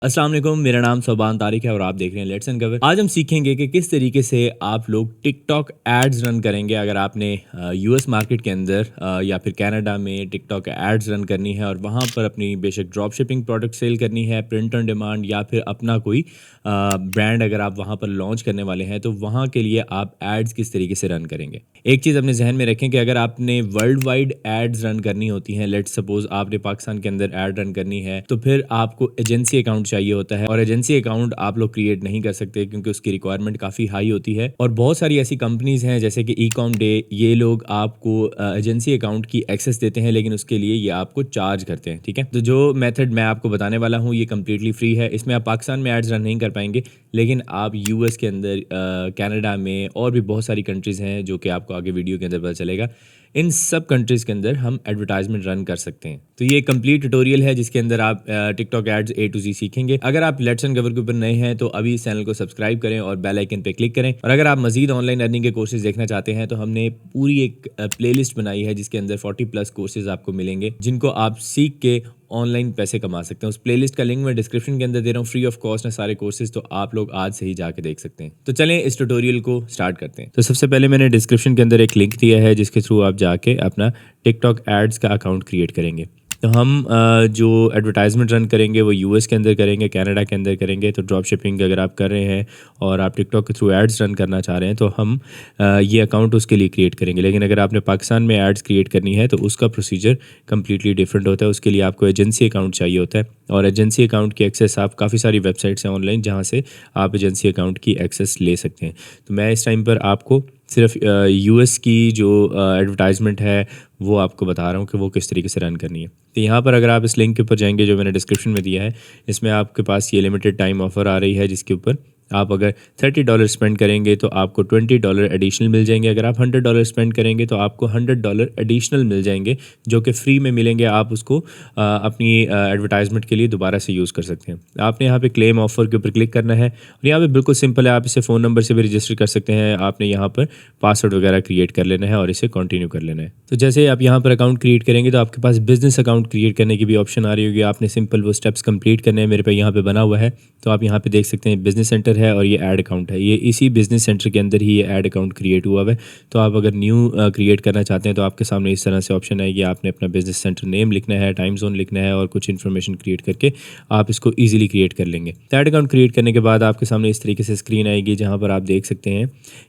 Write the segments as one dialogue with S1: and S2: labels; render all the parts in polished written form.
S1: अस्सलाम वालेकुम, मेरा नाम सोबान तारिक है और आप देख रहे हैं लेट्स अनकवर। आज हम सीखेंगे कि किस तरीके से आप लोग टिकटॉक एड्स रन करेंगे अगर आपने यूएस मार्केट के अंदर या फिर कनाडा में टिकटॉक एड्स रन करनी है और वहाँ पर अपनी बेशक ड्रॉप शिपिंग प्रोडक्ट सेल करनी है, प्रिंट ऑन डिमांड या फिर अपना कोई ब्रांड अगर आप वहाँ पर लॉन्च करने वाले हैं तो वहाँ के लिए आप एड्स किस तरीके से रन करेंगे। एक चीज़ अपने जहन में रखें कि अगर आपने वर्ल्ड वाइड एड्स रन करनी होती हैं, लेट्स सपोज आपने पाकिस्तान के अंदर एड रन करनी है तो फिर आपको एजेंसी अकाउंट चाहिए होता है और एजेंसी अकाउंट आप लोग क्रिएट नहीं कर सकते क्योंकि उसकी रिक्वायरमेंट काफ़ी हाई होती है। और बहुत सारी ऐसी कंपनीज हैं जैसे कि ईकॉम डे, ये लोग आपको एजेंसी अकाउंट की एक्सेस देते हैं लेकिन उसके लिए ये आपको चार्ज करते हैं। ठीक है, तो जो मेथड मैं आपको बताने वाला हूँ ये कम्प्लीटली फ्री है। इसमें आप पाकिस्तान में एड्स रन नहीं कर पाएंगे लेकिन आप यूएस के अंदर, कनाडा में और भी बहुत सारी कंट्रीज़ हैं जो कि आपको आगे वीडियो के अंदर पता चलेगा। इन सब कंट्रीज़ के अंदर हम एडवर्टाइजमेंट रन कर सकते हैं। तो ये कंप्लीट ट्यूटोरियल है जिसके अंदर आप टिकटॉक एड्स ए टू जी सीखेंगे। अगर आप लेट्स अनकवर के ऊपर नए हैं तो अभी इस चैनल को सब्सक्राइब करें और बेल आइकन पे क्लिक करें। और अगर आप मजीद ऑनलाइन अर्निंग के कोर्सेज देखना चाहते हैं तो हमने पूरी एक प्लेलिस्ट बनाई है जिसके अंदर 40+ कोर्सेज आपको मिलेंगे जिनको आप सीख के ऑनलाइन पैसे कमा सकते हैं। उस प्लेलिस्ट का लिंक मैं डिस्क्रिप्शन के अंदर दे रहा हूँ, फ्री ऑफ कॉस्ट है सारे कोर्सेज, तो आप लोग आज से ही जाके देख सकते हैं। तो चलें इस ट्यूटोरियल को स्टार्ट करते हैं। तो सबसे पहले मैंने डिस्क्रिप्शन के अंदर एक लिंक दिया है जिसके थ्रू आप जाके अपना टिकटॉक एड्स का अकाउंट क्रिएट करेंगे। तो हम जो एडवर्टाइजमेंट रन करेंगे वो यूएस के अंदर करेंगे, कनाडा के अंदर करेंगे। तो ड्रॉप शिपिंग अगर आप कर रहे हैं और आप टिकटॉक के थ्रू एड्स रन करना चाह रहे हैं तो हम ये अकाउंट उसके लिए क्रिएट करेंगे। लेकिन अगर आपने पाकिस्तान में एड्स क्रिएट करनी है तो उसका प्रोसीजर कम्प्लीटली डिफरेंट होता है। उसके लिए आपको एजेंसी अकाउंट चाहिए होता है और एजेंसी अकाउंट की एक्सेस आप काफ़ी सारी वेबसाइट्स हैं ऑनलाइन जहाँ से आप एजेंसी अकाउंट की एक्सेस ले सकते हैं। तो मैं इस टाइम पर आपको सिर्फ यूएस की जो एडवर्टाइजमेंट है वो आपको बता रहा हूँ कि वो किस तरीके से रन करनी है। तो यहाँ पर अगर आप इस लिंक के ऊपर जाएंगे जो मैंने डिस्क्रिप्शन में दिया है, इसमें आपके पास ये लिमिटेड टाइम ऑफर आ रही है जिसके ऊपर आप अगर $30 स्पेंड करेंगे तो आपको $20 एडिशनल मिल जाएंगे। अगर आप $100 स्पेंड करेंगे तो आपको $100 एडिशनल मिल जाएंगे जो कि फ्री में मिलेंगे। आप उसको अपनी एडवर्टाइजमेंट के लिए दोबारा से यूज़ कर सकते हैं। आपने यहाँ पे क्लेम ऑफर के ऊपर क्लिक करना है और यहाँ पे बिल्कुल सिंपल है, आप इसे फ़ोन नंबर से भी रजिस्टर कर सकते हैं। आपने यहाँ पर पासवर्ड वगैरह क्रिएट कर लेना है और इसे कंटिन्यू कर लेना है। तो जैसे आप यहाँ पर अकाउंट क्रिएट करेंगे तो आपके पास बिजनेस अकाउंट क्रिएट करने की भी ऑप्शन आ रही होगी। आपने सिंपल वो स्टेप्स कंप्लीट करने हैं। मेरे पे यहाँ पे बना हुआ है तो आप यहाँ पे देख सकते हैं बिजनेस सेंटर है और ये ऐड अकाउंट है। ये इसी बिजनेस सेंटर के अंदर ही ये ऐड अकाउंट क्रिएट हुआ है। तो आप अगर न्यू क्रिएट करना चाहते हैं तो आपके सामने इस तरह से ऑप्शन है कि आपने अपना बिजनेस सेंटर नेम लिखना है, टाइम जोन लिखना है और कुछ इन्फॉर्मेशन क्रिएट करके आप इसको ईजिली क्रिएट कर लेंगे। तो ऐड अकाउंट क्रिएट करने के बाद आपके सामने इस तरीके से स्क्रीन आएगी जहाँ पर आप देख सकते हैं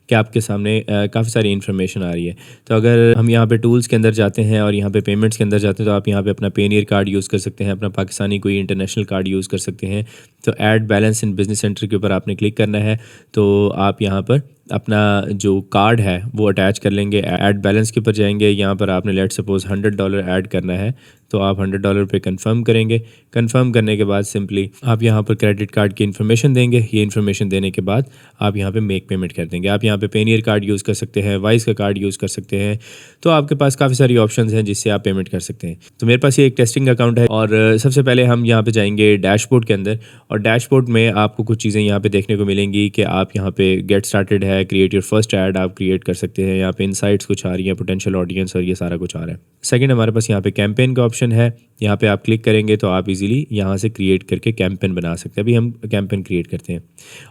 S1: कि आपके सामने काफ़ी सारी इन्फॉर्मेशन आ रही है। तो अगर हम यहाँ पे टूल्स के अंदर जाते हैं और यहाँ पे पेमेंट्स के अंदर जाते हैं तो आप यहाँ पे अपना पेनियर कार्ड यूज़ कर सकते हैं, अपना पाकिस्तानी कोई इंटरनेशनल कार्ड यूज़ कर सकते हैं। तो add balance in business centre के ऊपर आपने क्लिक करना है तो आप यहाँ पर अपना जो कार्ड है वो अटैच कर लेंगे। ऐड बैलेंस के ऊपर जाएंगे, यहाँ पर आपने लेट सपोज $100 ऐड करना है तो आप $100 पे कंफर्म करेंगे। कंफर्म करने के बाद सिंपली आप यहाँ पर क्रेडिट कार्ड की इन्फॉर्मेशन देंगे। ये इन्फॉर्मेशन देने के बाद आप यहाँ पे मेक पेमेंट कर देंगे। आप यहाँ पे पेनियर कार्ड यूज़ कर सकते हैं, वाइस का कार्ड यूज़ कर सकते हैं। तो आपके पास काफ़ी सारी ऑप्शंस हैं जिससे आप पेमेंट कर सकते हैं। तो मेरे पास ये एक टेस्टिंग अकाउंट है और सबसे पहले हम यहाँ पे जाएंगे डैशबोर्ड के अंदर और डैशबोर्ड में आपको कुछ चीज़ें यहाँ पे देखने को मिलेंगी कि आप यहाँ पे गेट स्टार्टेड है, क्रिएट योर फर्स्ट ऐड आप क्रिएट कर सकते हैं। यहाँ पे इनसाइट्स कुछ आ रही हैं, पोटेंशियल ऑडियंस और ये सारा कुछ आ रहा है। सेकंड हमारे पास यहाँ पे कैंपेन का ऑप्शन है। यहाँ पे आप क्लिक करेंगे तो आप इजीली यहाँ से क्रिएट करके कैंपेन बना सकते हैं। अभी हम कैंपेन क्रिएट करते हैं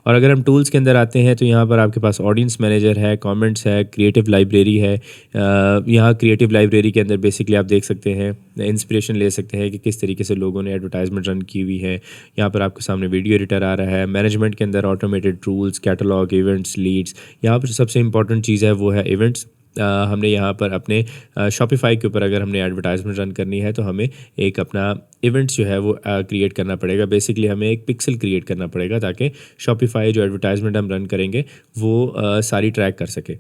S1: और अगर हम टूल्स के अंदर आते हैं तो यहाँ पर आपके पास ऑडियंस मैनेजर है, कमेंट्स है, क्रिएटिव लाइब्रेरी है। यहाँ क्रिएटिव लाइब्रेरी के अंदर बेसिकली आप देख सकते हैं, इंस्पिरेशन ले सकते हैं कि किस तरीके से लोगों ने एडवर्टाइजमेंट रन की हुई है। यहाँ पर आपके सामने वीडियो एडिटर आ रहा है। मैनेजमेंट के अंदर automated rules, catalogue, events, leads. यहाँ पर सबसे इंपॉर्टेंट चीज़ है वो है इवेंट्स। हमने यहाँ पर अपने शॉपिफाई के ऊपर अगर हमने एडवर्टाइजमेंट रन करनी है तो हमें एक अपना इवेंट्स जो है वो क्रिएट करना पड़ेगा। बेसिकली हमें एक पिक्सल क्रिएट करना पड़ेगा ताकि शॉपिफाई जो एडवर्टाइजमेंट हम रन करेंगे वो सारी ट्रैक कर सके।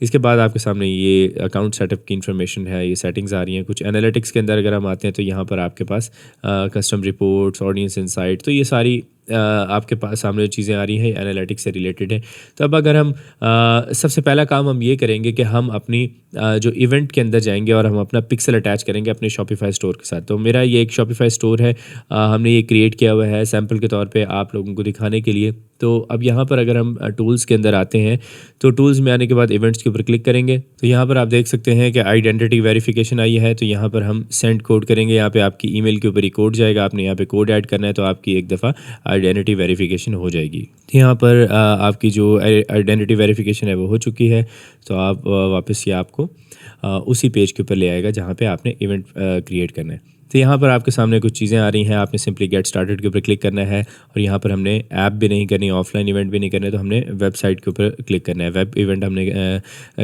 S1: इसके बाद आपके सामने ये अकाउंट सेटअप की इन्फॉर्मेशन है, ये सेटिंग्स आ रही हैं। कुछ एनालिटिक्स के अंदर अगर हम आते हैं तो यहाँ पर आपके पास कस्टम रिपोर्ट्स, ऑडियंस इंसाइट, तो ये सारी आपके पास सामने जो चीज़ें आ रही हैं एनालिटिक्स से रिलेटेड है। तो अब अगर हम सबसे पहला काम हम ये करेंगे कि हम अपनी जो इवेंट के अंदर जाएंगे और हम अपना पिक्सल अटैच करेंगे अपने शॉपिफाई स्टोर के साथ। तो मेरा ये एक शॉपिफाई स्टोर है, हमने ये क्रिएट किया हुआ है सैम्पल के तौर पे आप लोगों को दिखाने के लिए। तो अब यहाँ पर अगर हम टूल्स के अंदर आते हैं तो टूल्स में आने के बाद इवेंट्स के ऊपर क्लिक करेंगे तो यहाँ पर आप देख सकते हैं कि आइडेंटिटी वेरिफिकेशन आई है। तो यहाँ पर हम सेंड कोड करेंगे, यहाँ पे आपकी ईमेल के ऊपर ही कोड जाएगा, आपने यहाँ पे कोड ऐड करना है तो आपकी एक दफ़ा आइडेंटिटी वेरिफिकेशन हो जाएगी। यहाँ पर आपकी जो आइडेंटिटी वेरिफिकेशन है वो हो चुकी है। तो आप वापस ये आपको उसी पेज के ऊपर ले आएगा जहाँ पे आपने इवेंट क्रिएट करना है। तो यहाँ पर आपके सामने कुछ चीज़ें आ रही हैं, आपने सिंपली गेट स्टार्टेड के ऊपर क्लिक करना है और यहाँ पर हमने ऐप भी नहीं करनी, ऑफलाइन इवेंट भी नहीं करने, तो हमने वेबसाइट के ऊपर क्लिक करना है। वेब इवेंट हमने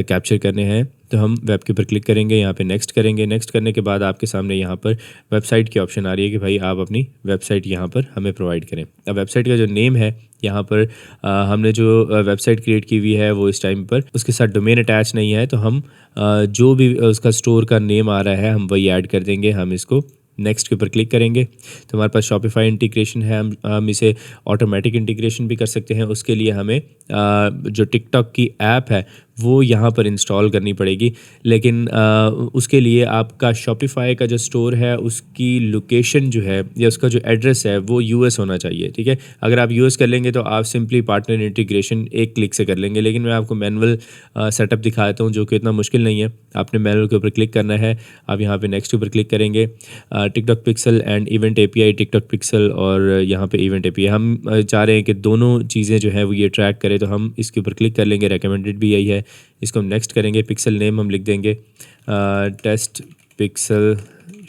S1: कैप्चर करने हैं तो हम वेब के ऊपर क्लिक करेंगे, यहाँ पे नेक्स्ट करेंगे। नेक्स्ट करने के बाद आपके सामने यहाँ पर वेबसाइट की ऑप्शन आ रही है कि भाई आप अपनी वेबसाइट यहाँ पर हमें प्रोवाइड करें। अब वेबसाइट का जो नेम है यहाँ पर हमने जो वेबसाइट क्रिएट की हुई है वो इस टाइम पर उसके साथ डोमेन अटैच नहीं है, तो हम जो भी उसका स्टोर का नेम आ रहा है हम वही ऐड कर देंगे। हम इसको नेक्स्ट के ऊपर क्लिक करेंगे तो हमारे पास शॉपिफाई इंटीग्रेशन है, हम इसे ऑटोमेटिक इंटीग्रेशन भी कर सकते हैं। उसके लिए हमें जो टिकटॉक की ऐप है वो यहाँ पर इंस्टॉल करनी पड़ेगी, लेकिन उसके लिए आपका शॉपिफाई का जो स्टोर है उसकी लोकेशन जो है या उसका जो एड्रेस है वो यूएस होना चाहिए, ठीक है। अगर आप यूएस कर लेंगे तो आप सिंपली पार्टनर इंटीग्रेशन एक क्लिक से कर लेंगे, लेकिन मैं आपको मैनुअल सेटअप दिखाता हूँ जो कि इतना मुश्किल नहीं है। आपने मैनुअल के ऊपर क्लिक करना है, आप यहाँ पे नेक्स्ट के ऊपर क्लिक करेंगे। TikTok pixel and event API, TikTok pixel और यहाँ पे इवेंट एपीआई, हम चाह रहे हैं कि दोनों चीज़ें जो है वो ये ट्रैक करें, तो हम इसके ऊपर क्लिक कर लेंगे। रेकमेंडेड भी यही है, इसको हम नेक्स्ट करेंगे। पिक्सल नेम हम लिख देंगे टेस्ट पिक्सल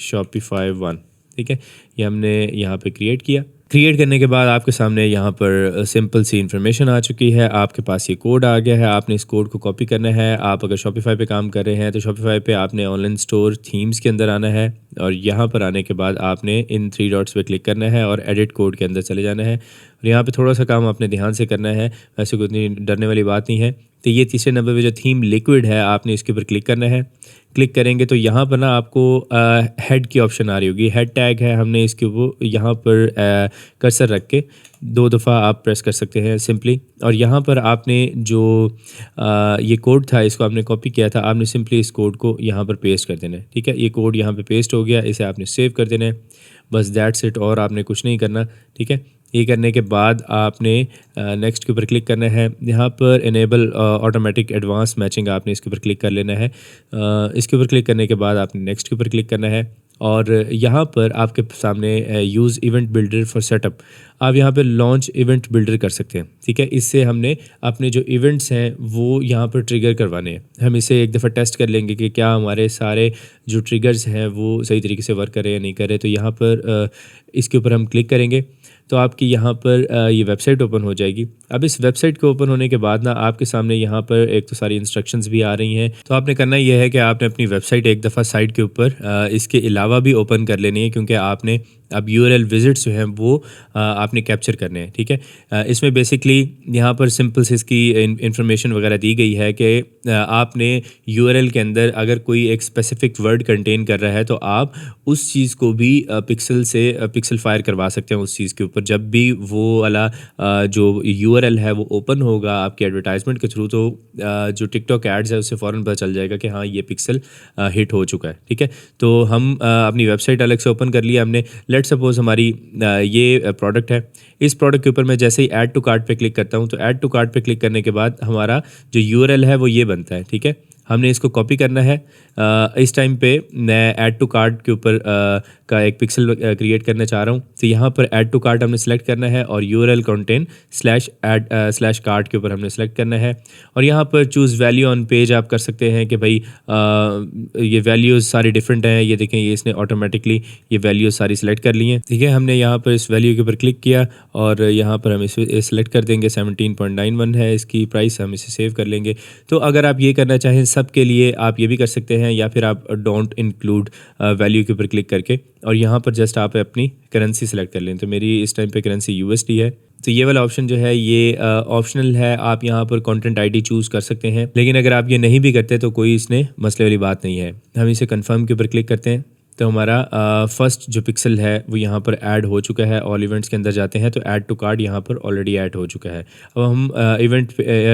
S1: शॉपिफाई 1, ठीक है। ये हमने यहाँ पे क्रिएट किया। क्रिएट करने के बाद आपके सामने यहाँ पर सिंपल सी इन्फॉर्मेशन आ चुकी है, आपके पास ये कोड आ गया है। आपने इस कोड को कॉपी करना है। आप अगर शॉपिफाई पे काम कर रहे हैं तो शॉपिफाई पे आपने ऑनलाइन स्टोर थीम्स के अंदर आना है और यहाँ पर आने के बाद आपने इन 3 डॉट्स पे क्लिक करना है और एडिट कोड के अंदर चले जाना है। और यहाँ पे थोड़ा सा काम आपने ध्यान से करना है, वैसे कोई इतनी डरने वाली बात नहीं है। तो ये तीसरे नंबर पे जो थीम लिक्विड है आपने इसके ऊपर क्लिक करना है। क्लिक करेंगे तो यहाँ पर ना आपको हेड की ऑप्शन आ रही होगी, हेड टैग है, हमने इसके वो यहाँ पर कर्सर रख के 2 दफ़ा आप प्रेस कर सकते हैं सिंपली। और यहाँ पर आपने जो ये कोड था इसको आपने कॉपी किया था, आपने सिंपली इस कोड को यहाँ पर पेस्ट कर देना है, ठीक है। ये कोड यहाँ पे पेस्ट हो गया, इसे आपने सेव कर देना है, बस दैट्स इट, और आपने कुछ नहीं करना, ठीक है। ये करने के बाद आपने नेक्स्ट के ऊपर क्लिक करना है। यहाँ पर इनेबल ऑटोमेटिक एडवांस मैचिंग आपने इसके ऊपर क्लिक कर लेना है। इसके ऊपर क्लिक करने के बाद आपने नेक्स्ट के ऊपर क्लिक करना है और यहाँ पर आपके सामने use event builder for setup, आप यहाँ पे लॉन्च इवेंट बिल्डर कर सकते हैं, ठीक है। इससे हमने अपने जो इवेंट्स हैं वो यहाँ पर ट्रिगर करवाने हैं। हम इसे एक दफ़ा टेस्ट कर लेंगे कि क्या हमारे सारे जो ट्रिगर्स हैं वो सही तरीके से वर्क कर रहे हैं या नहीं कर रहे। तो यहाँ पर इसके ऊपर हम क्लिक करेंगे तो आपकी यहाँ पर ये वेबसाइट ओपन हो जाएगी। अब इस वेबसाइट के ओपन होने के बाद ना आपके सामने यहाँ पर एक तो सारी इंस्ट्रक्शंस भी आ रही हैं। तो आपने करना ये है कि आपने अपनी वेबसाइट एक दफ़ा साइट के ऊपर इसके अलावा भी ओपन कर लेनी है, क्योंकि आपने अब यूआरएल विजिट्स जो हैं वो आपने कैप्चर करने हैं, ठीक है। इसमें बेसिकली यहाँ पर सिंपल से इसकी इंफॉर्मेशन वगैरह दी गई है कि आपने यूआरएल के अंदर अगर कोई एक स्पेसिफिक वर्ड कंटेन कर रहा है तो आप उस चीज़ को भी पिक्सल से पिक्सल फायर करवा सकते हैं उस चीज़ के ऊपर। जब भी वो वाला जो यूआरएल है वो ओपन होगा आपके एडवर्टाइजमेंट के थ्रू, तो जो टिकटॉक एड्स है उससे फ़ौरन पता चल जाएगा कि हाँ ये पिक्सल हिट हो चुका है, ठीक है। तो हम अपनी वेबसाइट अलग से ओपन कर लिया हमने। लेट सपोज हमारी ये प्रोडक्ट है, इस प्रोडक्ट के ऊपर मैं जैसे ही ऐड टू कार्ट पे क्लिक करता हूँ तो ऐड टू कार्ट पे क्लिक करने के बाद हमारा जो यूआरएल है वो ये बनता है, ठीक है। हमने इसको कॉपी करना है। इस टाइम पे मैं ऐड टू कार्ट के ऊपर का एक पिक्सल क्रिएट करना चाह रहा हूँ, तो यहाँ पर ऐड टू कार्ट हमने सेलेक्ट करना है और यूआरएल कंटेन स्लैश कार्ट के ऊपर हमने सेलेक्ट करना है। और यहाँ पर चूज़ वैल्यू ऑन पेज आप कर सकते हैं कि भाई ये वैल्यूज़ सारी डिफरेंट हैं। ये देखें, ये इसने ऑटोमेटिकली ये वैल्यूज़ सारी सेलेक्ट कर ली हैं, ठीक है। हमने यहाँ पर इस वैल्यू के ऊपर क्लिक किया और यहाँ पर हम इसे सेलेक्ट कर देंगे। 17.91 है इसकी प्राइस, हम इसे सेव कर लेंगे। तो अगर आप ये करना चाहें सब के लिए आप ये भी कर सकते हैं, या फिर आप डोंट इंक्लूड वैल्यू के ऊपर क्लिक करके और यहाँ पर जस्ट आप अपनी करेंसी सेलेक्ट कर लें। तो मेरी इस टाइम पे करेंसी यूएसडी है, तो ये वाला ऑप्शन जो है ये ऑप्शनल है। आप यहाँ पर कंटेंट आईडी चूज़ कर सकते हैं, लेकिन अगर आप ये नहीं भी करते तो कोई इसने मसले वाली बात नहीं है। हम इसे कंफर्म के ऊपर क्लिक करते हैं तो हमारा फर्स्ट जो पिक्सल है वो यहाँ पर ऐड हो चुका है। ऑल इवेंट्स के अंदर जाते हैं तो ऐड टू कार्ट यहाँ पर ऑलरेडी ऐड हो चुका है। अब हम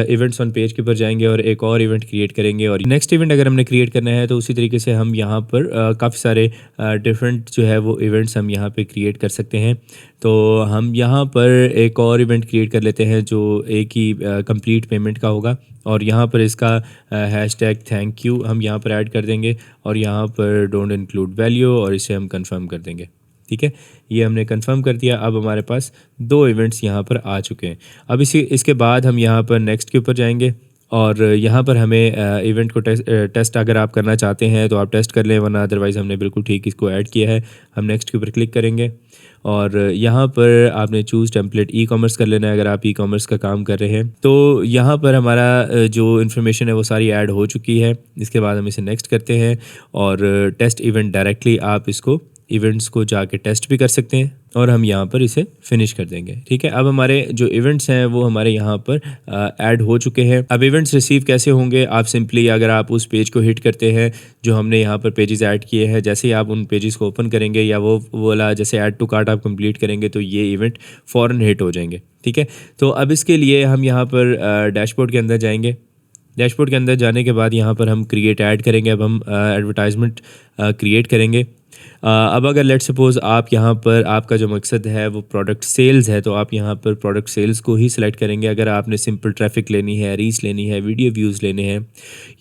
S1: इवेंट्स ऑन पेज के ऊपर जाएंगे और एक और इवेंट क्रिएट करेंगे। और नेक्स्ट इवेंट अगर हमने क्रिएट करना है तो उसी तरीके से हम यहाँ पर काफ़ी सारे डिफरेंट जो है वो इवेंट्स हम यहाँ पे क्रिएट कर सकते हैं। तो हम यहाँ पर एक और इवेंट क्रिएट कर लेते हैं जो एक ही कंप्लीट पेमेंट का होगा, और यहाँ पर इसका हैशटैग थैंक यू हम यहाँ पर ऐड कर देंगे, और यहाँ पर डोंट इंक्लूड वैल्यू, और इसे हम कंफर्म कर देंगे। ठीक है, ये हमने कंफर्म कर दिया। अब हमारे पास 2 इवेंट्स यहाँ पर आ चुके हैं। अब इसके बाद हम यहाँ पर नेक्स्ट के ऊपर जाएंगे, और यहाँ पर हमें इवेंट को टेस्ट अगर आप करना चाहते हैं तो आप टेस्ट कर लें, वरना अदरवाइज़ हमने बिल्कुल ठीक इसको ऐड किया है। हम नेक्स्ट के ऊपर क्लिक करेंगे, और यहाँ पर आपने चूज़ टेम्पलेट ई कॉमर्स कर लेना है अगर आप ई कॉमर्स का काम कर रहे हैं। तो यहाँ पर हमारा जो इन्फॉर्मेशन है वो सारी ऐड हो चुकी है। इसके बाद हम इसे नेक्स्ट करते हैं, और टेस्ट इवेंट डायरेक्टली आप इसको इवेंट्स को जाके टेस्ट भी कर सकते हैं, और हम यहाँ पर इसे फिनिश कर देंगे। ठीक है, अब हमारे जो इवेंट्स हैं वो हमारे यहाँ पर ऐड हो चुके हैं। अब इवेंट्स रिसीव कैसे होंगे, आप सिंपली अगर आप उस पेज को हिट करते हैं जो हमने यहाँ पर पेजेस ऐड किए हैं, जैसे ही आप उन पेजेस को ओपन करेंगे या वो वाला जैसे ऐड टू कार्ट आप कंप्लीट करेंगे तो ये इवेंट फ़ौरन हिट हो जाएंगे। ठीक है, तो अब इसके लिए हम यहाँ पर डैशबोर्ड के अंदर जाएंगे। डैशबोर्ड के अंदर जाने के बाद यहाँ पर हम क्रिएट ऐड करेंगे। अब हम एडवर्टाइजमेंट क्रिएट करेंगे। अब अगर लेट सपोज़ आप यहाँ पर आपका जो मकसद है वो प्रोडक्ट सेल्स है, तो आप यहाँ पर प्रोडक्ट सेल्स को ही सिलेक्ट करेंगे। अगर आपने सिंपल ट्रैफिक लेनी है, रीच लेनी है, वीडियो व्यूज़ लेने हैं,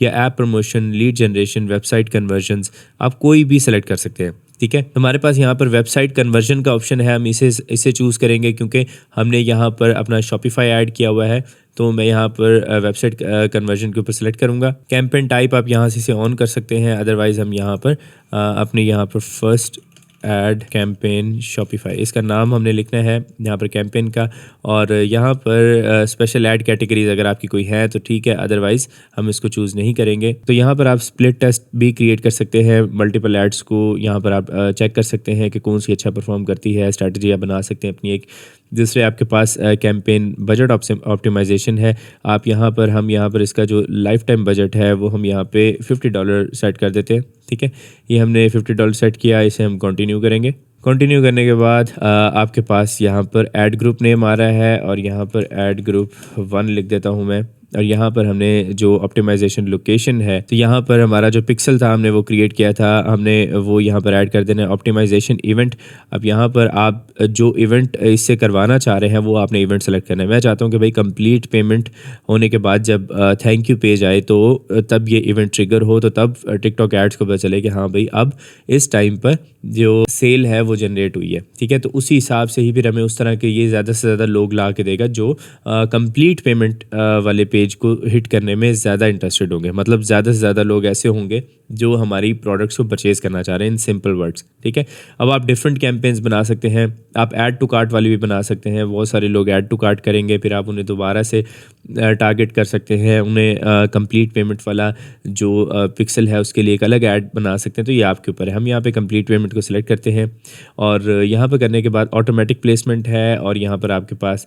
S1: या app promotion, lead generation, website convergence, आप कोई भी सिलेक्ट कर सकते हैं। ठीक है, हमारे पास यहाँ पर वेबसाइट कन्वर्जन का ऑप्शन है, हम इसे चूज़ करेंगे क्योंकि हमने यहाँ पर अपना शॉपिफाई ऐड किया हुआ है। तो मैं यहाँ पर वेबसाइट कन्वर्जन के ऊपर सेलेक्ट करूँगा। कैंपेन टाइप आप यहाँ से इसे ऑन कर सकते हैं, अदरवाइज़ हम यहाँ पर अपने यहाँ पर फर्स्ट ऐड कैंपेन शॉपिफाई, इसका नाम हमने लिखना है यहाँ पर कैंपेन का, और यहाँ पर स्पेशल ऐड कैटेगरीज अगर आपकी कोई है तो ठीक है, अदरवाइज़ हम इसको चूज़ नहीं करेंगे। तो यहाँ पर आप स्प्लिट टेस्ट भी क्रिएट कर सकते हैं, मल्टीपल एड्स को यहाँ पर आप चेक कर सकते हैं कि कौन सी अच्छा परफॉर्म करती है। स्ट्रैटेजी आप बना सकते हैं अपनी एक। दूसरे आपके पास कैंपेन बजट ऑप्टिमाइजेशन है। आप यहाँ पर हम यहाँ पर इसका जो लाइफ टाइम बजट है वो हम यहाँ पे $50 सेट कर देते हैं। ठीक है, ये हमने $50 सेट किया, इसे हम कंटिन्यू करेंगे। कंटिन्यू करने के बाद आपके पास यहाँ पर ऐड ग्रुप नेम आ रहा है, और यहाँ पर ऐड ग्रुप 1 लिख देता हूँ मैं। और यहाँ पर हमने जो ऑप्टिमाइजेशन लोकेशन है, तो यहाँ पर हमारा जो पिक्सल था हमने वो क्रिएट किया था, हमने वो यहाँ पर ऐड कर देना है। ऑप्टिमाइजेशन इवेंट, अब यहाँ पर आप जो इवेंट इससे करवाना चाह रहे हैं वो आपने इवेंट सेलेक्ट करना है। मैं चाहता हूँ कि भाई कंप्लीट पेमेंट होने के बाद जब थैंक यू पेज आए तो तब ये इवेंट ट्रिगर हो, तो तब टिकटॉक एड्स को पता चले कि हाँ भाई अब इस टाइम पर जो सेल है वो जनरेट हुई है। ठीक है, तो उसी हिसाब से ही फिर हमें उस तरह के ये ज़्यादा से ज़्यादा लोग ला के देगा जो कंप्लीट पेमेंट वाले पेज को हिट करने में ज़्यादा इंटरेस्टेड होंगे। मतलब ज़्यादा से ज़्यादा लोग ऐसे होंगे जो हमारी प्रोडक्ट्स को परचेज़ करना चाह रहे हैं, इन सिंपल वर्ड्स। ठीक है, अब आप डिफरेंट कैंपेन्स बना सकते हैं, आप ऐड टू कार्ट वाली भी बना सकते हैं। बहुत सारे लोग ऐड टू कार्ट करेंगे, फिर आप उन्हें दोबारा से टारगेट कर सकते हैं। उन्हें कंप्लीट पेमेंट वाला जो पिक्सल है उसके लिए एक अलग ऐड बना सकते हैं। तो ये आपके ऊपर है। हम यहाँ पे कंप्लीट पेमेंट को सिलेक्ट करते हैं, और यहाँ पर करने के बाद ऑटोमेटिक प्लेसमेंट है, और यहाँ पर आपके पास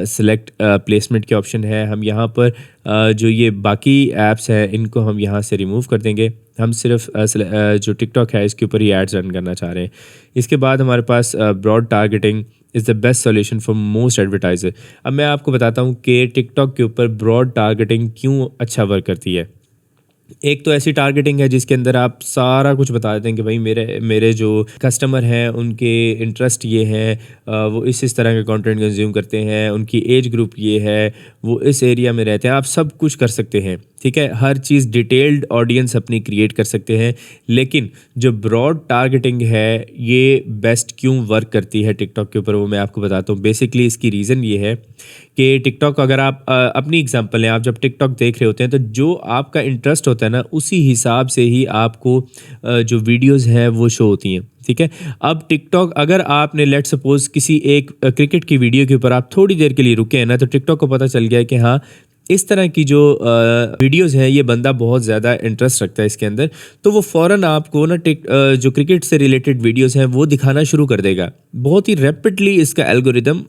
S1: सिलेक्ट प्लेसमेंट के ऑप्शन है। हम यहाँ पर जो ये बाकी ऐप्स हैं इनको हम यहाँ से रिमूव कर देंगे। हम सिर्फ जो टिकटॉक है इसके ऊपर ही एड्स रन करना चाह रहे हैं। इसके बाद हमारे पास broad targeting is the best solution for most advertiser. अब मैं आपको बताता हूँ कि टिकटॉक के ऊपर ब्रॉड टारगेटिंग क्यों अच्छा वर्क करती है। एक तो ऐसी टारगेटिंग है जिसके अंदर आप सारा कुछ बता देते हैं कि भाई मेरे जो कस्टमर हैं उनके इंटरेस्ट ये हैं, वो इस तरह के कंटेंट कंज्यूम करते हैं, उनकी एज ग्रुप ये है, वो इस एरिया में रहते हैं। आप सब कुछ कर सकते हैं। ठीक है, हर चीज़ डिटेल्ड ऑडियंस अपनी क्रिएट कर सकते हैं। लेकिन जो ब्रॉड टारगेटिंग है ये बेस्ट क्यों वर्क करती है टिकटॉक के ऊपर, वो मैं आपको बताता हूँ। बेसिकली इसकी रीज़न ये है कि टिकटॉक, अगर आप अपनी एग्जांपल लें, आप जब टिकटॉक देख रहे होते हैं तो जो आपका इंटरेस्ट होता है ना उसी हिसाब से ही आपको जो वीडियोस हैं वो शो होती हैं। ठीक है, अब टिकटॉक अगर आपने लेट सपोज किसी एक क्रिकेट की वीडियो के ऊपर आप थोड़ी देर के लिए रुके हैं ना, तो टिकटॉक को पता चल गया कि हाँ इस तरह की जो वीडियोस हैं ये बंदा बहुत ज़्यादा इंटरेस्ट रखता है इसके अंदर, तो वो फ़ौरन आपको ना जो क्रिकेट से रिलेटेड वीडियोस हैं वो दिखाना शुरू कर देगा। बहुत ही रैपिडली इसका एल्गोरिदम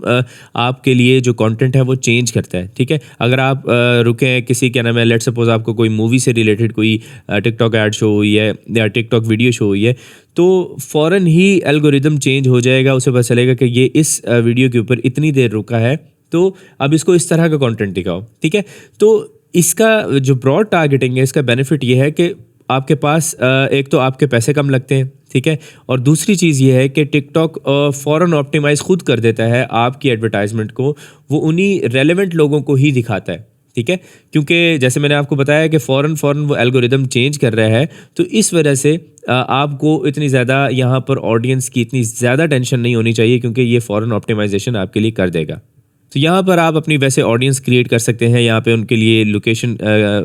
S1: आपके लिए जो कंटेंट है वो चेंज करता है। ठीक है, अगर आप रुके हैं किसी, क्या नाम है, लेट सपोज आपको कोई मूवी से रिलेटेड कोई टिकटॉक ऐड शो हुई है या टिकटॉक वीडियो शो हुई है, तो फ़ौरन ही एल्गोरिदम चेंज हो जाएगा। उसे पता चलेगा कि ये इस वीडियो के ऊपर इतनी देर रुका है, तो अब इसको इस तरह का कंटेंट दिखाओ। ठीक है, तो इसका जो ब्रॉड टारगेटिंग है इसका बेनिफिट ये है कि आपके पास एक तो आपके पैसे कम लगते हैं, ठीक है, और दूसरी चीज़ ये है कि टिकटॉक फ़ौरन ऑप्टिमाइज़ खुद कर देता है आपकी एडवर्टाइजमेंट को, वो उन्हीं रेलेवेंट लोगों को ही दिखाता है, ठीक है, क्योंकि जैसे मैंने आपको बताया कि फ़ौरन वो एल्गोरिदम चेंज कर रहा है, तो इस वजह से आपको इतनी ज़्यादा यहाँ पर ऑडियंस की इतनी ज़्यादा टेंशन नहीं होनी चाहिए, क्योंकि ये फ़ौरन ऑप्टिमाइजेशन आपके लिए कर देगा। तो यहाँ पर आप अपनी वैसे ऑडियंस क्रिएट कर सकते हैं, यहाँ पे उनके लिए लोकेशन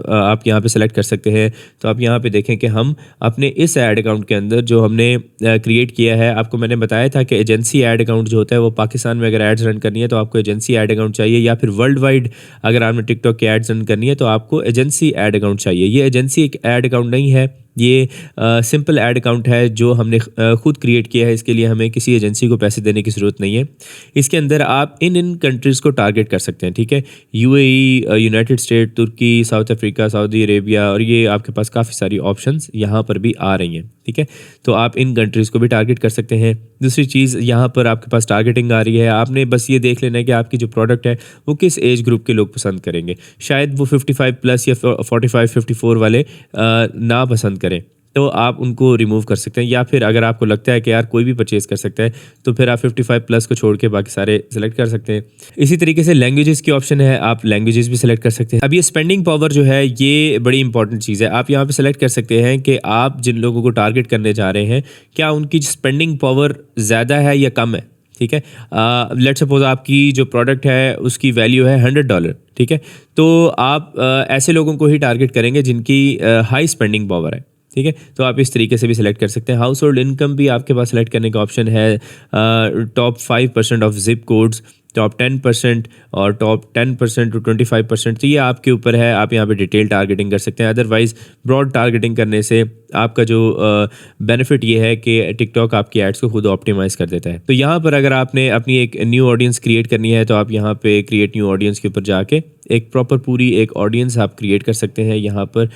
S1: आप यहाँ पे सेलेक्ट कर सकते हैं। तो आप यहाँ पे देखें कि हम अपने इस ऐड अकाउंट के अंदर जो हमने क्रिएट किया है, आपको मैंने बताया था कि एजेंसी ऐड अकाउंट जो होता है वो पाकिस्तान में अगर एड्स रन करनी है तो आपको एजेंसी ऐड अकाउंट चाहिए, या फिर वर्ल्ड वाइड अगर आपने टिकटॉक की एड्स रन करनी है तो आपको एजेंसी ऐड अकाउंट चाहिए। ये एजेंसी एक ऐड अकाउंट नहीं है, ये सिंपल ऐड अकाउंट है जो हमने खुद क्रिएट किया है। इसके लिए हमें किसी एजेंसी को पैसे देने की ज़रूरत नहीं है। इसके अंदर आप इन कंट्रीज़ को टारगेट कर सकते हैं, ठीक है, यूएई, यूनाइटेड स्टेट, तुर्की, साउथ अफ्रीका, सऊदी अरेबिया, और ये आपके पास काफ़ी सारी ऑप्शंस यहाँ पर भी आ रही हैं, ठीक है। तो आप इन कंट्रीज़ को भी टारगेट कर सकते हैं। दूसरी चीज़, यहाँ पर आपके पास टारगेटिंग आ रही है, आपने बस ये देख लेना है कि आपकी जो प्रोडक्ट है वो किस एज ग्रुप के लोग पसंद करेंगे। शायद वो 55 प्लस या 45-54 वाले ना पसंद करें, तो आप उनको रिमूव कर सकते हैं, या फिर अगर आपको लगता है कि यार कोई भी परचेज़ कर सकता है तो फिर आप 55 प्लस को छोड़ के बाकी सारे सेलेक्ट कर सकते हैं। इसी तरीके से लैंग्वेजेस की ऑप्शन है, आप लैंग्वेजेस भी सेलेक्ट कर सकते हैं। अब ये स्पेंडिंग पावर जो है ये बड़ी इंपॉर्टेंट चीज़ है। आप यहाँ पे सेलेक्ट कर सकते हैं कि आप जिन लोगों को टारगेट करने जा रहे हैं क्या उनकी स्पेंडिंग पावर ज़्यादा है या कम है, ठीक है। लेट्स सपोज आपकी जो प्रोडक्ट है उसकी वैल्यू है $100, ठीक है, तो आप ऐसे लोगों को ही टारगेट करेंगे जिनकी हाई स्पेंडिंग पावर है, ठीक है। तो आप इस तरीके से भी सिलेक्ट कर सकते हैं। हाउस होल्ड इनकम भी आपके पास सेलेक्ट करने का ऑप्शन है। Top 5% of zip codes, top 10% और टॉप 10% टू 25%, तो ये आपके ऊपर है। आप यहाँ पे डिटेल टारगेटिंग कर सकते हैं। अदरवाइज़ ब्रॉड टारगेटिंग करने से आपका जो बेनिफिट ये है कि टिकटॉक आपकी एड्स को खुद ऑप्टिमाइज़ कर देता है। तो यहाँ पर अगर आपने अपनी एक न्यू ऑडियंस क्रिएट करनी है तो आप यहाँ पे क्रिएट न्यू ऑडियंस के ऊपर जाके एक प्रॉपर पूरी एक ऑडियंस आप क्रिएट कर सकते हैं। यहाँ पर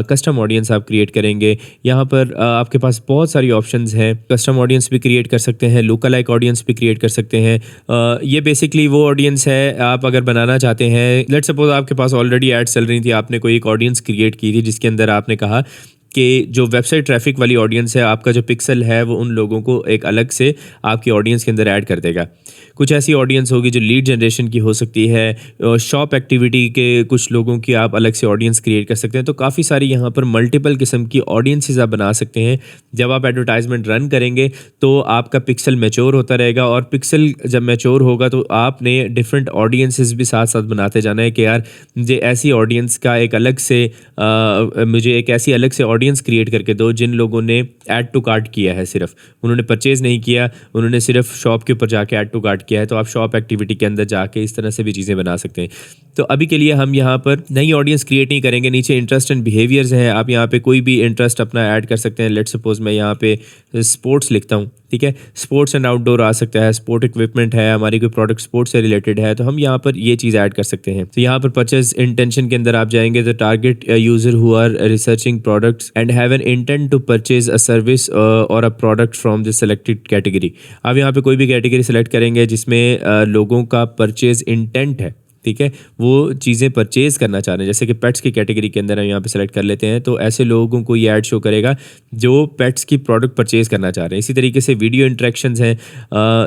S1: कस्टम ऑडियंस आप क्रिएट करेंगे। यहाँ पर आपके पास बहुत सारी ऑप्शंस हैं। कस्टम ऑडियंस भी क्रिएट कर सकते हैं, लुक अलाइक ऑडियंस भी क्रिएट कर सकते हैं। ये बेसिकली वो ऑडियंस है आप अगर बनाना चाहते हैं। लेट्स सपोज आपके पास ऑलरेडी एड्स चल रही थी, आपने कोई एक ऑडियंस क्रिएट की थी जिसके अंदर आपने कहा कि जो वेबसाइट ट्रैफिक वाली ऑडियंस है, आपका जो पिक्सल है वो उन लोगों को एक अलग से आपकी ऑडियंस के अंदर ऐड कर देगा। कुछ ऐसी ऑडियंस होगी जो लीड जनरेशन की हो सकती है, शॉप एक्टिविटी के कुछ लोगों की आप अलग से ऑडियंस क्रिएट कर सकते हैं। तो काफ़ी सारी यहाँ पर मल्टीपल किस्म की ऑडियंसेस आप बना सकते हैं। जब आप एडवर्टाइजमेंट रन करेंगे तो आपका पिक्सल मैच्योर होता रहेगा, और पिक्सल जब मैच्योर होगा तो आपने डिफरेंट ऑडियंसेस भी साथ साथ बनाते जाना है कि यार मुझे ऐसी ऑडियंस का एक अलग से मुझे एक ऐसी अलग से ऑडियंस क्रिएट करके दो जिन लोगों ने ऐड टू कार्ट किया है, सिर्फ उन्होंने परचेज नहीं किया, उन्होंने सिर्फ शॉप के ऊपर जाके ऐड टू कार्ट किया है। तो आप शॉप एक्टिविटी के अंदर जाके इस तरह से भी चीज़ें बना सकते हैं। तो अभी के लिए हम यहाँ पर नई ऑडियंस क्रिएट नहीं करेंगे। नीचे इंटरेस्ट एंड बिहेवियर्स हैं, आप यहाँ पे कोई भी इंटरेस्ट अपना ऐड कर सकते हैं। लेट्स सपोज मैं यहाँ पे स्पोर्ट्स लिखता हूँ, ठीक है, स्पोर्ट्स एंड आउटडोर आ सकता है, स्पोर्ट इक्विपमेंट है, हमारी कोई प्रोडक्ट स्पोर्ट्स से रिलेटेड है तो हम यहाँ पर ये चीज़ ऐड कर सकते हैं। तो यहाँ पर परचेज इंटेंशन के अंदर आप जाएंगे तो target user who are researching products and have an intent to purchase a service or a product from the selected category. आप यहाँ पे कोई भी कैटेगरी सेलेक्ट करेंगे जिसमें लोगों का परचेज इंटेंट है, ठीक है, वो चीज़ें परचेज़ करना चाह रहे हैं। जैसे कि पेट्स की कैटेगरी के अंदर हम यहाँ पे सेलेक्ट कर लेते हैं तो ऐसे लोगों को ये ऐड शो करेगा जो पेट्स की प्रोडक्ट परचेज़ करना चाह रहे हैं। इसी तरीके से वीडियो इंटरेक्शंस हैं,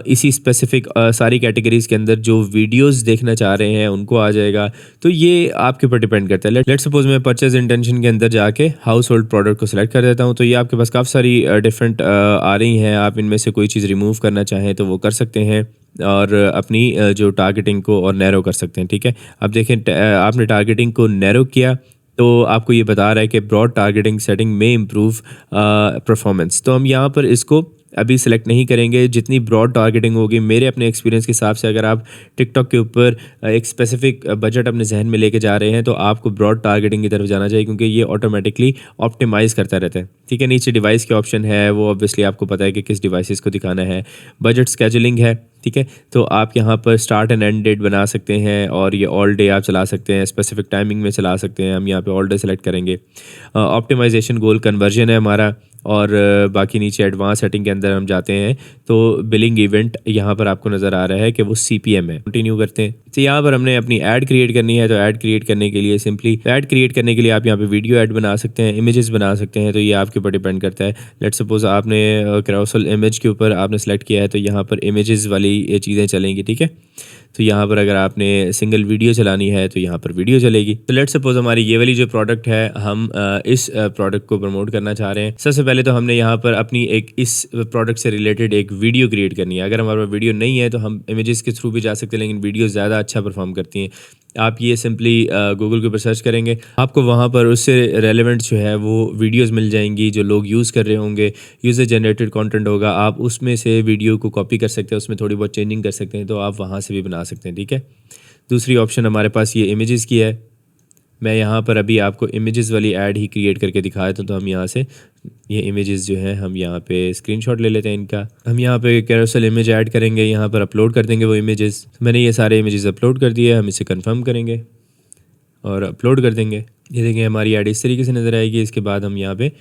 S1: इसी स्पेसिफिक सारी कैटेगरीज़ के अंदर जो वीडियोज़ देखना चाह रहे हैं उनको आ जाएगा। तो ये आपके ऊपर डिपेंड करता है। लेट्स सपोज मैं परचेज इंटेंशन के अंदर जाके हाउस होल्ड प्रोडक्ट को सिलेक्ट कर देता हूँ। तो ये आपके पास काफ़ी सारी डिफरेंट आ रही हैं। आप इनमें से कोई चीज़ रिमूव करना चाहें तो वो कर सकते हैं और अपनी जो टारगेटिंग को और नैरो कर सकते हैं, ठीक है। अब देखें आपने टारगेटिंग को नैरो किया तो आपको ये बता रहा है कि ब्रॉड टारगेटिंग सेटिंग में इम्प्रूव परफॉर्मेंस। तो हम यहाँ पर इसको अभी सेलेक्ट नहीं करेंगे। जितनी ब्रॉड टारगेटिंग होगी, मेरे अपने एक्सपीरियंस के हिसाब से अगर आप टिकटॉक के ऊपर एक स्पेसिफिक बजट अपने जहन में लेके जा रहे हैं तो आपको ब्रॉड टारगेटिंग की तरफ जाना चाहिए, क्योंकि ये ऑटोमेटिकली ऑप्टिमाइज़ करता रहता है, ठीक है। नीचे डिवाइस के ऑप्शन है, वो ऑब्वियसली आपको पता है कि किस डिवाइसेस को दिखाना है। बजट स्केजुलिंग है, ठीक है, तो आप यहाँ पर स्टार्ट एंड एंड डेट बना सकते हैं और ये ऑल डे आप चला सकते हैं, स्पेसिफिक टाइमिंग में चला सकते हैं। हम यहाँ पे ऑल डे सेलेक्ट करेंगे। ऑप्टिमाइजेशन गोल कन्वर्जन है हमारा, और बाकी नीचे एडवांस सेटिंग के अंदर हम जाते हैं तो बिलिंग इवेंट यहाँ पर आपको नज़र आ रहा है कि वो CPM है। कंटिन्यू करते हैं। तो यहाँ पर हमने अपनी ऐड क्रिएट करनी है, तो ऐड क्रिएट करने के लिए सिंपली ऐड क्रिएट करने के लिए आप यहाँ पे वीडियो ऐड बना सकते हैं, इमेजेस बना सकते हैं, तो ये आपके ऊपर डिपेंड करता है। लेट्स सपोज आपने कैरोसेल इमेज के ऊपर आपने सेलेक्ट किया है, तो यहाँ पर इमेजेस वाली ये चीज़ें चलेंगी, ठीक है। तो यहाँ पर अगर आपने सिंगल वीडियो चलानी है तो यहाँ पर वीडियो चलेगी। तो लेट्स सपोज हमारी ये वाली जो प्रोडक्ट है, हम इस प्रोडक्ट को प्रमोट करना चाह रहे हैं। सबसे पहले तो हमने यहाँ पर अपनी एक इस प्रोडक्ट से रिलेटेड एक वीडियो क्रिएट करनी है। अगर हमारे पास वीडियो नहीं है तो हम इमेजेस के थ्रू भी जा सकते हैं, लेकिन वीडियो ज़्यादा अच्छा परफॉर्म करती हैं। आप ये सिंपली गूगल के ऊपर सर्च करेंगे, आपको वहाँ पर उससे रेलेवेंट जो है वो वीडियोस मिल जाएंगी जो लोग यूज़ कर रहे होंगे। यूज़र जनरेटेड कंटेंट होगा, आप उसमें से वीडियो को कॉपी कर सकते हैं, उसमें थोड़ी बहुत चेंजिंग कर सकते हैं, तो आप वहाँ से भी बना सकते हैं, ठीक है। दूसरी ऑप्शन हमारे पास ये इमेजेस की है। मैं यहाँ पर अभी आपको इमेजेस वाली ऐड ही क्रिएट करके दिखाया था, तो हम यहाँ से ये इमेजेस जो है हम यहाँ पे स्क्रीनशॉट ले लेते हैं इनका। हम यहाँ पे कैरोसेल इमेज ऐड करेंगे, यहाँ पर अपलोड कर देंगे वो इमेजेस। मैंने ये सारे इमेजेस अपलोड कर दिए, हम इसे कंफर्म करेंगे और अपलोड कर देंगे। ये देखें हमारी ऐड इस तरीके से नज़र आएगी। इसके बाद हम यहाँ पे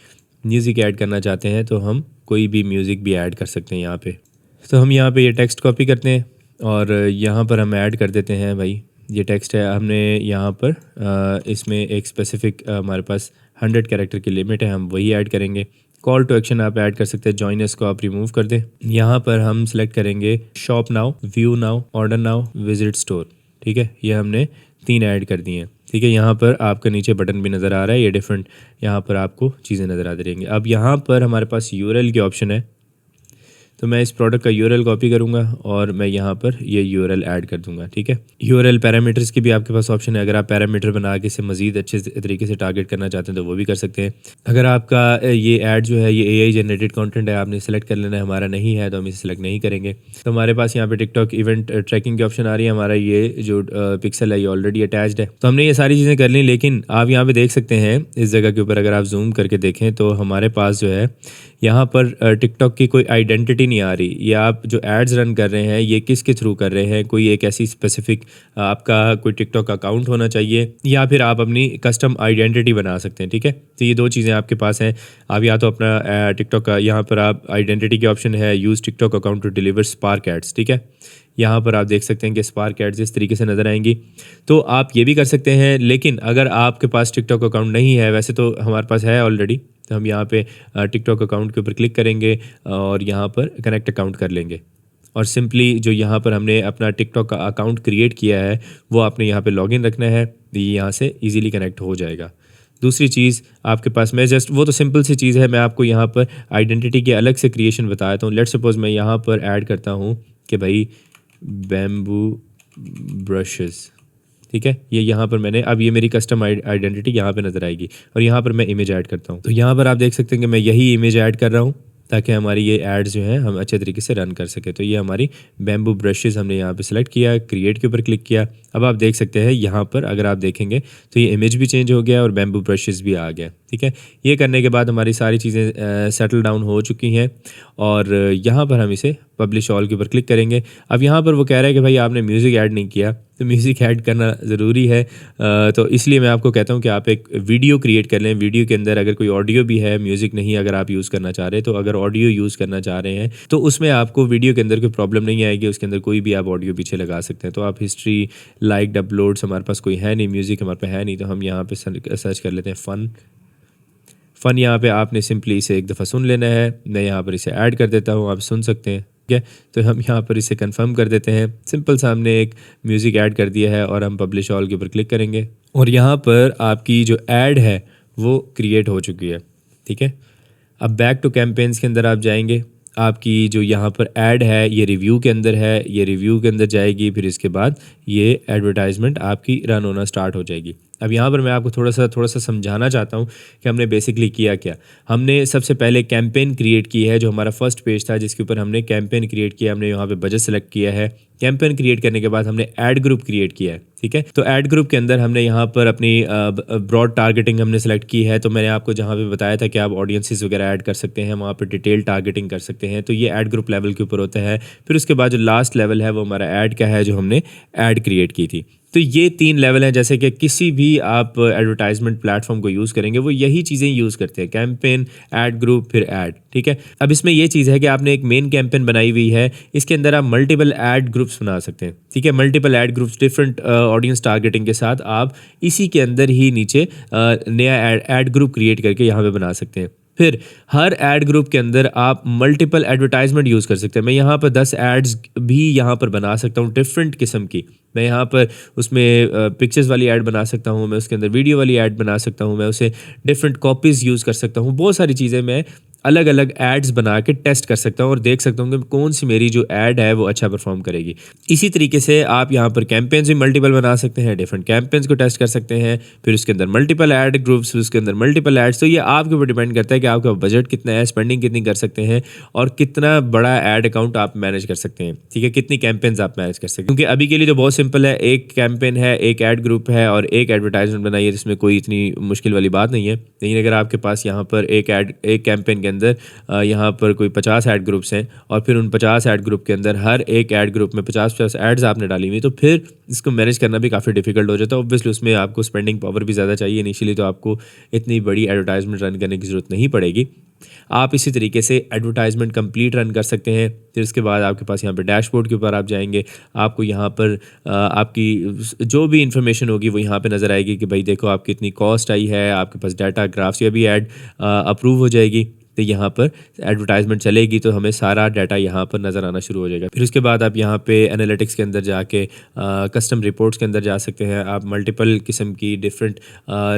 S1: म्यूज़िक ऐड करना चाहते हैं, तो हम कोई भी म्यूज़िक भी ऐड कर सकते हैं यहाँ पे। तो हम यहाँ पे ये टेक्स्ट कॉपी करते हैं और यहाँ पर हम ऐड कर देते हैं। भाई ये टेक्स्ट है, हमने यहाँ पर इसमें एक स्पेसिफिक हमारे पास 100 कैरेक्टर की लिमिट है, हम वही ऐड करेंगे। कॉल टू एक्शन आप ऐड कर सकते हैं, जॉइन अस को आप रिमूव कर दें। यहाँ पर हम सेलेक्ट करेंगे shop now, view now, order now, visit store, ठीक है। ये हमने 3 ऐड कर दिए हैं, ठीक है। यहाँ पर आपका नीचे बटन भी नज़र आ रहा है, ये डिफरेंट यहाँ पर आपको चीज़ें नज़र आती रहेंगी। अब यहाँ पर हमारे पास URL की ऑप्शन है, तो मैं इस प्रोडक्ट का URL कॉपी करूँगा और मैं यहाँ पर ये URL ऐड कर दूँगा, ठीक है। URL पैरामीटर्स की भी आपके पास ऑप्शन है, अगर आप पैरामीटर बना के इसे मज़ीद अच्छे तरीके से टारगेट करना चाहते हैं तो वो भी कर सकते हैं। अगर आपका ये ऐड जो है ये AI जनरेटेड कंटेंट है, आपने सेलेक्ट कर लेना है, हमारा नहीं है तो हम इसे सेलेक्ट नहीं करेंगे। तो हमारे पास यहाँ पे टिकटॉक इवेंट ट्रैकिंग की ऑप्शन आ रही है, हमारा ये जो पिक्सल है ये ऑलरेडी अटैच्ड है, तो हमने ये सारी चीज़ें कर ली। लेकिन आप यहाँ पे देख सकते हैं इस जगह के ऊपर अगर आप जूम करके देखें तो हमारे पास जो है यहाँ पर टिकटॉक की कोई आइडेंटिटी नहीं आ रही। ये आप जो एड्स रन कर रहे हैं ये किसके थ्रू कर रहे हैं, कोई एक ऐसी स्पेसिफिक आपका कोई टिकटॉक अकाउंट होना चाहिए या फिर आप अपनी कस्टम आइडेंटिटी बना सकते हैं, ठीक है। तो ये 2 चीज़ें आपके पास हैं। आप या तो अपना टिकटॉक का यहाँ पर आप आइडेंटिटी की ऑप्शन है, use TikTok account to deliver spark ads, ठीक है। यहाँ पर आप देख सकते हैं कि स्पार्क एड्स इस तरीके से नज़र आएंगी, तो आप ये भी कर सकते हैं। लेकिन अगर आपके पास टिकटॉक अकाउंट नहीं है, वैसे तो हमारे पास है ऑलरेडी, तो हम यहाँ पे टिकटॉक अकाउंट के ऊपर क्लिक करेंगे और यहाँ पर कनेक्ट अकाउंट कर लेंगे और सिंपली जो यहाँ पर हमने अपना टिकटॉक का अकाउंट क्रिएट किया है वो आपने यहाँ पे लॉगिन रखना है, ये यहाँ से इजीली कनेक्ट हो जाएगा। दूसरी चीज़ आपके पास, मैं जस्ट वो तो सिंपल सी चीज़ है, मैं आपको यहाँ पर आइडेंटिटी की अलग से क्रिएशन बताता हूँ। लेट्स सपोज मैं यहाँ पर ऐड करता हूँ कि भाई बैम्बू ब्रशेस, ठीक है। ये यहाँ पर मैंने, अब ये मेरी कस्टम आइडेंटिटी यहाँ पे नज़र आएगी और यहाँ पर मैं इमेज ऐड करता हूँ। तो यहाँ पर आप देख सकते हैं कि मैं यही इमेज ऐड कर रहा हूँ ताकि हमारी ये एड्स जो हैं हम अच्छे तरीके से रन कर सके। तो ये हमारी बैम्बू ब्रशेस हमने यहाँ पे सेलेक्ट किया, क्रिएट के ऊपर क्लिक किया। अब आप देख सकते हैं यहाँ पर अगर आप देखेंगे तो ये इमेज भी चेंज हो गया और बैम्बू ब्रशेस भी आ गया, ठीक है। ये करने के बाद हमारी सारी चीज़ें सेटल डाउन हो चुकी हैं और यहाँ पर हम इसे पब्लिश ऑल के ऊपर क्लिक करेंगे। अब यहाँ पर वो कह रहा है कि भाई आपने म्यूज़िक ऐड नहीं किया, तो म्यूज़िक ऐड करना ज़रूरी है। तो इसलिए मैं आपको कहता हूँ कि आप एक वीडियो क्रिएट कर लें। वीडियो के अंदर अगर कोई ऑडियो भी है, म्यूज़िक नहीं अगर आप यूज़ करना चाह रहे हैं, तो अगर ऑडियो यूज़ करना चाह रहे हैं तो उसमें आपको वीडियो के अंदर कोई प्रॉब्लम नहीं आएगी, उसके अंदर कोई भी आप ऑडियो पीछे लगा सकते हैं। तो आप हिस्ट्री, लाइक, अपलोड्स, हमारे पास कोई है नहीं, म्यूज़िक हमारे पास है नहीं, तो हम यहाँ पे सर्च कर लेते हैं फ़न। यहाँ पे आपने सिंपली इसे एक दफ़ा सुन लेना है। मैं यहाँ पर इसे ऐड कर देता हूँ, आप सुन सकते हैं, ठीक है। तो हम यहाँ पर इसे कंफर्म कर देते हैं। सिंपल सा हमने एक म्यूज़िक ऐड कर दिया है और हम पब्लिश ऑल के ऊपर क्लिक करेंगे और यहाँ पर आपकी जो ऐड है वो क्रिएट हो चुकी है, ठीक है। अब बैक टू कैंपेन्स के अंदर आप जाएंगे, आपकी जो यहाँ पर ऐड है ये रिव्यू के अंदर है, ये रिव्यू के अंदर जाएगी, फिर इसके बाद ये एडवर्टाइजमेंट आपकी रन होना स्टार्ट हो जाएगी। अब यहाँ पर मैं आपको थोड़ा सा समझाना चाहता हूँ कि हमने बेसिकली किया क्या। हमने सबसे पहले कैंपेन क्रिएट की है, जो हमारा फर्स्ट पेज था जिसके ऊपर हमने कैंपेन क्रिएट किया, हमने यहाँ पे बजट सेलेक्ट किया है। कैंपेन क्रिएट करने के बाद हमने ऐड ग्रुप क्रिएट किया है, ठीक है। तो ऐड ग्रुप के अंदर हमने यहाँ पर अपनी ब्रॉड टारगेटिंग हमने सेलेक्ट की है। तो मैंने आपको जहाँ पे बताया था कि आप ऑडियंसेस वगैरह ऐड कर सकते हैं, वहाँ पर डिटेल टारगेटिंग कर सकते हैं, तो ये ऐड ग्रुप लेवल के ऊपर होता है। फिर उसके बाद जो लास्ट लेवल है वो हमारा ऐड का है, जो हमने ऐड क्रिएट की थी। तो ये 3 लेवल हैं, जैसे कि किसी भी आप एडवर्टाइजमेंट प्लेटफॉर्म को यूज़ करेंगे वो यही चीज़ें यूज़ करते हैं, कैंपेन, एड ग्रुप, फिर एड, ठीक है। अब इसमें ये चीज़ है कि आपने एक मेन कैंपेन बनाई हुई है, इसके अंदर आप मल्टीपल एड ग्रुप्स बना सकते हैं, ठीक है। Multiple ad groups different audience targeting के साथ आप इसी के अंदर ही नीचे नया एड ग्रुप क्रिएट करके यहाँ पे बना सकते हैं। फिर हर एड ग्रुप के अंदर आप मल्टीपल एडवर्टाइजमेंट यूज़ कर सकते हैं। मैं यहाँ पर 10 एड्स भी यहाँ पर बना सकता हूँ डिफरेंट किस्म की। मैं यहाँ पर उसमें पिक्चर्स वाली ऐड बना सकता हूँ, मैं उसके अंदर वीडियो वाली ऐड बना सकता हूँ, मैं उसे डिफरेंट कॉपीज़ यूज़ कर सकता हूँ। बहुत सारी चीज़ें मैं अलग अलग एड्स बना के टेस्ट कर सकता हूँ और देख सकता हूँ कि कौन सी मेरी जो ऐड है वो अच्छा परफॉर्म करेगी। इसी तरीके से आप यहाँ पर कैंपेन्स भी मल्टीपल बना सकते हैं, डिफरेंट कैंपेन्स को टेस्ट कर सकते हैं, फिर उसके अंदर मल्टीपल ऐड ग्रुप्स, उसके अंदर मल्टीपल एड्स। तो ये आपके ऊपर डिपेंड करता है कि आपका बजट कितना है, स्पेंडिंग कितनी कर सकते हैं और कितना बड़ा ऐड अकाउंट आप मैनेज कर सकते हैं, ठीक है, कितनी कैंपेन्स आप मैनेज कर सकते हैं। क्योंकि अभी के लिए तो बहुत सिंपल है, एक कैंपेन है, एक ऐड ग्रुप है और एक एडवर्टाइजमेंट बनाइए, जिसमें कोई इतनी मुश्किल वाली बात नहीं है। लेकिन अगर आपके पास यहाँ पर एक कैंपेन के अंदर यहाँ पर कोई 50 ऐड ग्रुप्स हैं और फिर उन 50 ऐड ग्रुप के अंदर हर एक ऐड ग्रुप में 50-50 एड्स आपने डाली हुई, तो फिर इसको मैनेज करना भी काफ़ी डिफिकल्ट हो जाता है। ऑब्वियसली उसमें आपको स्पेंडिंग पावर भी ज़्यादा चाहिए इनिशियली, तो आपको इतनी बड़ी एडवर्टाइजमेंट रन करने की ज़रूरत नहीं पड़ेगी। आप इसी तरीके से एडवर्टाइजमेंट कंप्लीट रन कर सकते हैं। फिर इसके बाद आपके पास यहाँ पे डैशबोर्ड के ऊपर आप जाएंगे, आपको यहाँ पर आपकी जो भी इंफॉर्मेशन होगी वो यहाँ पे नज़र आएगी कि भाई देखो आपकी इतनी कॉस्ट आई है, आपके पास डाटा, ग्राफ्स, या भी ऐड अप्रूव हो जाएगी तो यहाँ पर एडवर्टाइजमेंट चलेगी तो हमें सारा डाटा यहाँ पर नज़र आना शुरू हो जाएगा। फिर उसके बाद आप यहाँ पे एनालिटिक्स के अंदर जाके कस्टम रिपोर्ट्स के अंदर जा सकते हैं। आप मल्टीपल किस्म की डिफरेंट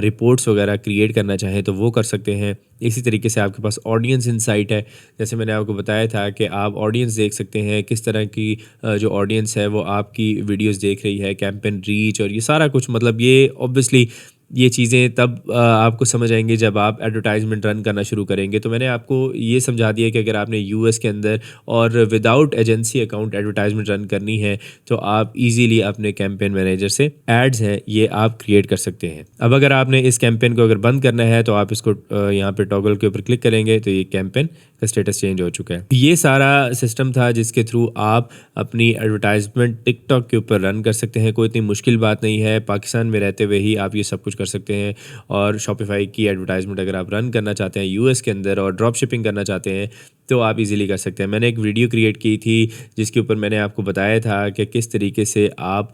S1: रिपोर्ट्स वगैरह क्रिएट करना चाहें तो वो कर सकते हैं। इसी तरीके से आपके पास ऑडियंस इंसाइट है, जैसे मैंने आपको बताया था कि आप ऑडियंस देख सकते हैं, किस तरह की जो ऑडियंस है वो आपकी वीडियोस देख रही है, कैंपेन रीच और ये सारा कुछ। मतलब ये ऑब्वियसली ये चीज़ें तब आपको समझ आएंगे जब आप एडवर्टाइजमेंट रन करना शुरू करेंगे। तो मैंने आपको ये समझा दिया कि अगर आपने यूएस के अंदर और without agency account advertisement run करनी है तो आप इजीली अपने कैंपेन मैनेजर से एड्स हैं ये आप क्रिएट कर सकते हैं। अब अगर आपने इस कैंपेन को अगर बंद करना है तो आप इसको यहाँ पे टॉगल के ऊपर क्लिक करेंगे तो ये कैंपेन का स्टेटस चेंज हो चुका है। ये सारा सिस्टम था जिसके थ्रू आप अपनी एडवर्टाइजमेंट टिकटॉक के ऊपर रन कर सकते हैं। कोई इतनी मुश्किल बात नहीं है, पाकिस्तान में रहते हुए ही आप ये सब कुछ कर सकते हैं। और शॉपिफाई की एडवर्टाइजमेंट अगर आप रन करना चाहते हैं यूएस के अंदर और ड्रॉप शिपिंग करना चाहते हैं तो आप इजीली कर सकते हैं। मैंने एक वीडियो क्रिएट की थी जिसके ऊपर मैंने आपको बताया था कि किस तरीके से आप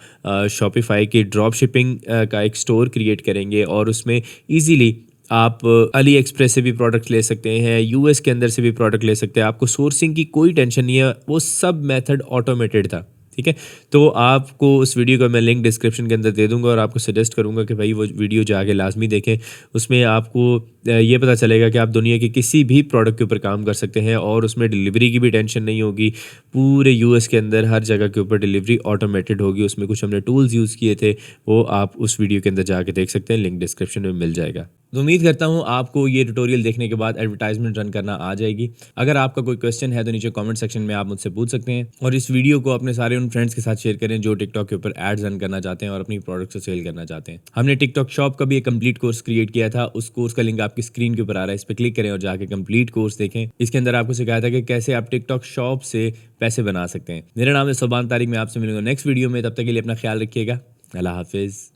S1: शॉपिफाई की ड्रॉप शिपिंग का एक स्टोर क्रिएट करेंगे और उसमें ईजीली आप अली एक्सप्रेस से भी प्रोडक्ट ले सकते हैं, यूएस के अंदर से भी प्रोडक्ट ले सकते हैं। आपको सोर्सिंग की कोई टेंशन नहीं है, वो सब मेथड ऑटोमेटेड था, ठीक है। तो आपको उस वीडियो का मैं लिंक डिस्क्रिप्शन के अंदर दे दूंगा और आपको सजेस्ट करूंगा कि भाई वो वीडियो जाके लाजमी देखें। उसमें आपको ये पता चलेगा कि आप दुनिया के किसी भी प्रोडक्ट के ऊपर काम कर सकते हैं और उसमें डिलीवरी की भी टेंशन नहीं होगी। पूरे यूएस के अंदर हर जगह के ऊपर डिलीवरी ऑटोमेटेड होगी। उसमें कुछ हमने टूल्स यूज़ किए थे, वो आप उस वीडियो के अंदर जाके देख सकते हैं, लिंक डिस्क्रिप्शन में मिल जाएगा। तो उम्मीद करता हूँ आपको ये ट्यूटोरियल देखने के बाद एडवर्टाइजमेंट रन करना आ जाएगी। अगर आपका कोई क्वेश्चन है तो नीचे कमेंट सेक्शन में आप मुझसे पूछ सकते हैं और इस वीडियो को अपने सारे उन फ्रेंड्स के साथ शेयर करें जो टिकटॉक के ऊपर एड्स रन करना चाहते हैं और अपनी प्रोडक्ट को सेल करना चाहते हैं। हमने टिकटॉक शॉप का भी एक कंप्लीट कोर्स क्रिएट किया था, उस कोर्स का लिंक आपकी स्क्रीन के ऊपर आ रहा है, इस पर क्लिक करें और जाके कंप्लीट कोर्स देखें। इसके अंदर आपको सिखाया था कि कैसे आप टिकटॉक शॉप से पैसे बना सकते हैं। मेरा नाम है सोबान तारिक, मैं आपसे मिलूंगा नेक्स्ट वीडियो में। तब तक के लिए अपना ख्याल रखिएगा। अल्लाह हाफिज़।